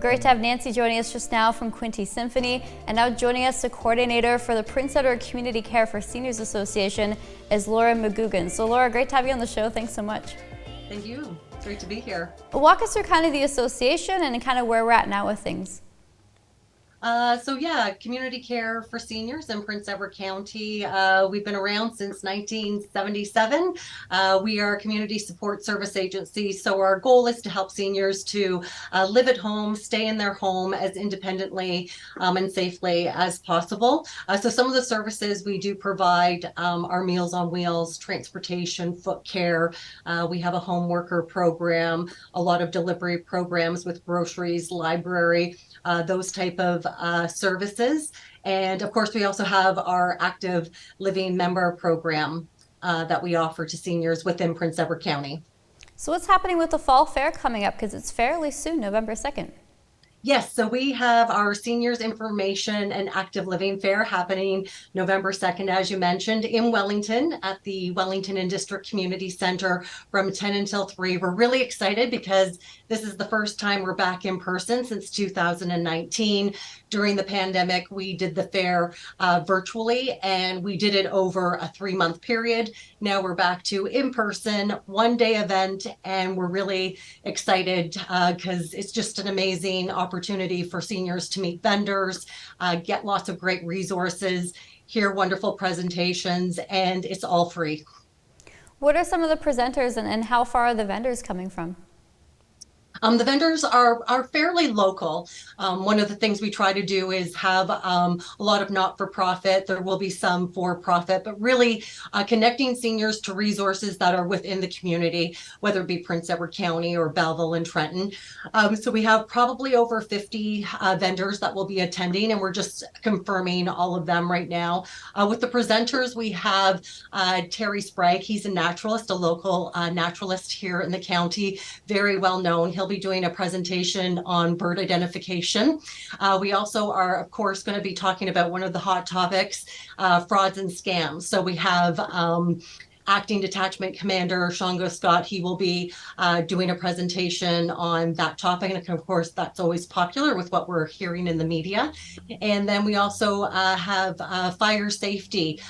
Great to have Nancy joining us just now from Quinte Symphony, and now joining us, the coordinator for the Prince Edward Community Care for Seniors Association is Laura McGugan. So Laura, great to have you on the show. Thanks so much. Thank you. It's great to be here. Walk us through kind of the association and kind of where we're at now with things. Community care for seniors in Prince Edward County. We've been around since 1977. We are a community support service agency, so our goal is to help seniors to live at home, stay in their home as independently and safely as possible. So some of the services we do provide are Meals on Wheels, transportation, foot care. We have a home worker program, a lot of delivery programs with groceries, library, those type of services. And of course, we also have our active living member program that we offer to seniors within Prince Edward County. So what's happening with the fall fair coming up? Because it's fairly soon, November 2nd. Yes, so we have our Seniors Information and Active Living Fair happening November 2nd, as you mentioned, in Wellington at the Wellington and District Community Center from 10 until 3. We're really excited because this is the first time we're back in person since 2019. During the pandemic, we did the fair virtually, and we did it over a 3-month period. Now we're back to in-person, one-day event, and we're really excited because it's just an amazing opportunity for seniors to meet vendors, get lots of great resources, hear wonderful presentations, and it's all free. What are some of the presenters and how far are the vendors coming from? The vendors are fairly local. One of the things we try to do is have a lot of not-for-profit. There will be some for-profit, but really connecting seniors to resources that are within the community, whether it be Prince Edward County or Belleville and Trenton. So we have probably over 50 vendors that will be attending, and we're just confirming all of them right now. With the presenters, we have Terry Sprague. He's a naturalist, a local naturalist here in the county, very well known. He'll be doing a presentation on bird identification. We also are, of course, going to be talking about one of the hot topics, frauds and scams. So we have Acting Detachment Commander Shango Scott. He will be doing a presentation on that topic. And of course, that's always popular with what we're hearing in the media. And then we also have fire safety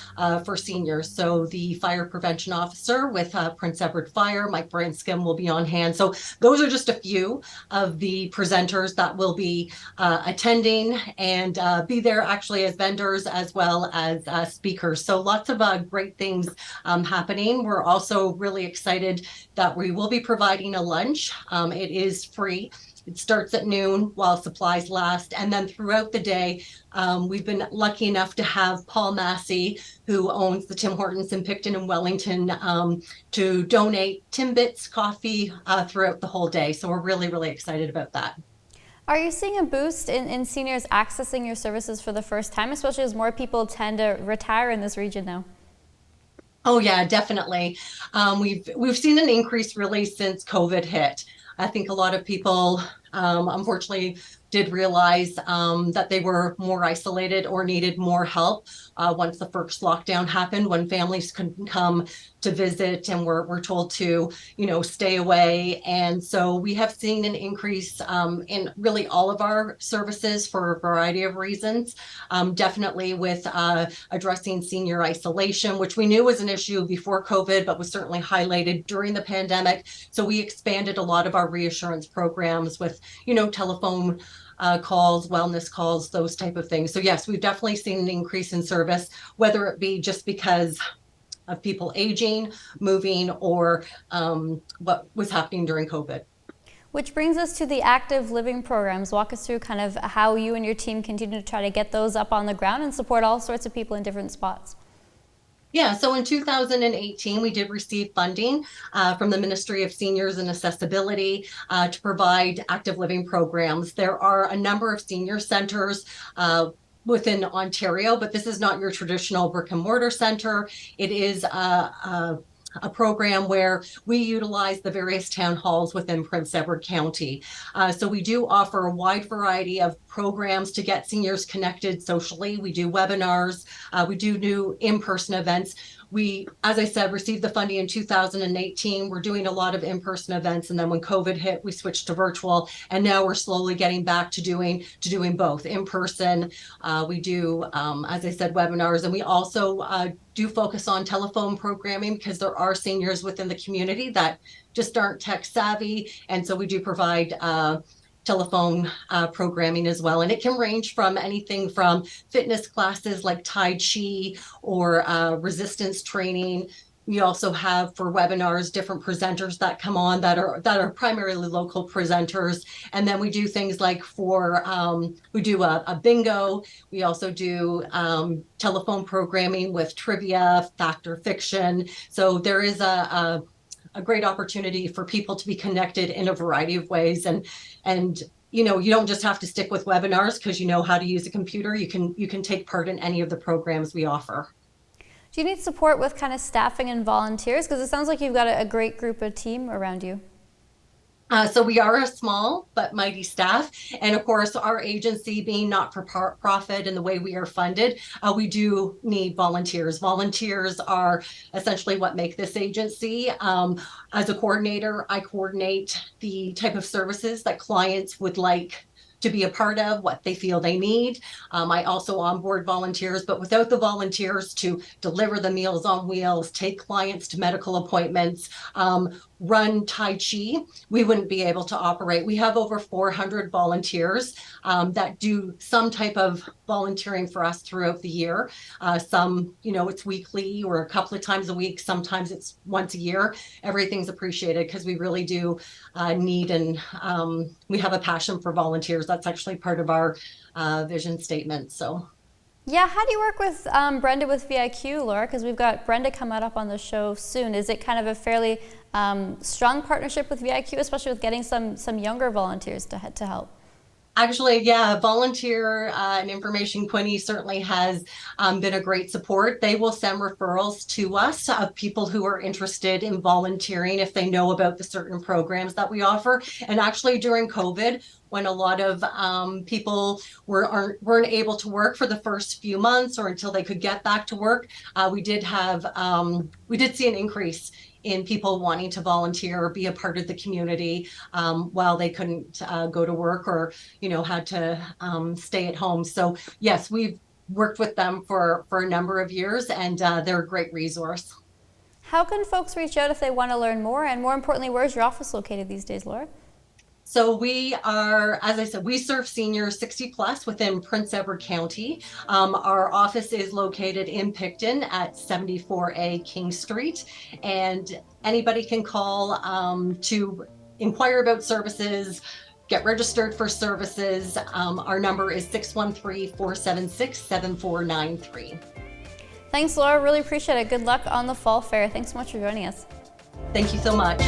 for seniors. So the fire prevention officer with Prince Edward Fire, Mike Branscombe, will be on hand. So those are just a few of the presenters that will be attending and be there actually as vendors as well as speakers. So lots of great things happening. We're also really excited that we will be providing a lunch. It is free. It starts at noon while supplies last. And then throughout the day, we've been lucky enough to have Paul Massey, who owns the Tim Hortons in Picton and Wellington, to donate Timbits coffee throughout the whole day. So we're really, really excited about that. Are you seeing a boost in seniors accessing your services for the first time, especially as more people tend to retire in this region now? Oh yeah, definitely. We've seen an increase really since COVID hit. I think a lot of people, unfortunately, did realize that they were more isolated or needed more help once the first lockdown happened, when families couldn't come to visit and were told to, stay away. And so we have seen an increase in really all of our services for a variety of reasons. Definitely with addressing senior isolation, which we knew was an issue before COVID, but was certainly highlighted during the pandemic. So we expanded a lot of our reassurance programs with, telephone calls, wellness calls, those type of things. So yes, we've definitely seen an increase in service, whether it be just because of people aging, moving, or what was happening during COVID. Which brings us to the active living programs. Walk us through kind of how you and your team continue to try to get those up on the ground and support all sorts of people in different spots. Yeah, so in 2018, we did receive funding from the Ministry of Seniors and Accessibility to provide active living programs. There are a number of senior centers within Ontario, but this is not your traditional brick and mortar center. It is a program where we utilize the various town halls within Prince Edward County. So we do offer a wide variety of programs to get seniors connected socially. We do webinars, we do new in-person events. We, as I said, received the funding in 2018. We're doing a lot of in-person events, and then when COVID hit, we switched to virtual, and now we're slowly getting back to doing both in person. We do, as I said, webinars, and we also do focus on telephone programming because there are seniors within the community that just aren't tech savvy, and so we do provide telephone programming as well. And it can range from anything from fitness classes like Tai Chi or resistance training. We also have for webinars different presenters that come on that are primarily local presenters. And then we do things like we do a bingo. We also do telephone programming with trivia, fact or fiction. So there is a great opportunity for people to be connected in a variety of ways. And you don't just have to stick with webinars because you know how to use a computer. You can take part in any of the programs we offer. Do you need support with kind of staffing and volunteers? Because it sounds like you've got a great group of team around you. So we are a small but mighty staff. And of course, our agency being not-for-profit and the way we are funded, we do need volunteers. Volunteers are essentially what make this agency. As a coordinator, I coordinate the type of services that clients would like to be a part of, what they feel they need. I also onboard volunteers, but without the volunteers to deliver the Meals on Wheels, take clients to medical appointments, run Tai Chi, we wouldn't be able to operate. We have over 400 volunteers that do some type of volunteering for us throughout the year. Some, it's weekly or a couple of times a week. Sometimes it's once a year. Everything's appreciated because we really do need and we have a passion for volunteers. That's actually part of our vision statement. So. Yeah, how do you work with Brenda with VIQ, Laura? Because we've got Brenda coming up on the show soon. Is it kind of a fairly strong partnership with VIQ, especially with getting some younger volunteers to help? Actually, yeah, volunteer and information Quinny certainly has been a great support. They will send referrals to us of people who are interested in volunteering if they know about the certain programs that we offer. And actually during COVID, when a lot of people weren't able to work for the first few months or until they could get back to work, we did see an increase in people wanting to volunteer or be a part of the community while they couldn't go to work or had to stay at home. So yes, we've worked with them for a number of years, and they're a great resource. How can folks reach out if they want to learn more? And more importantly, where's your office located these days, Laura? So we are, as I said, we serve seniors 60 plus within Prince Edward County. Our office is located in Picton at 74A King Street, and anybody can call to inquire about services, get registered for services. Our number is 613-476-7493. Thanks, Laura. Really appreciate it. Good luck on the fall fair. Thanks so much for joining us. Thank you so much.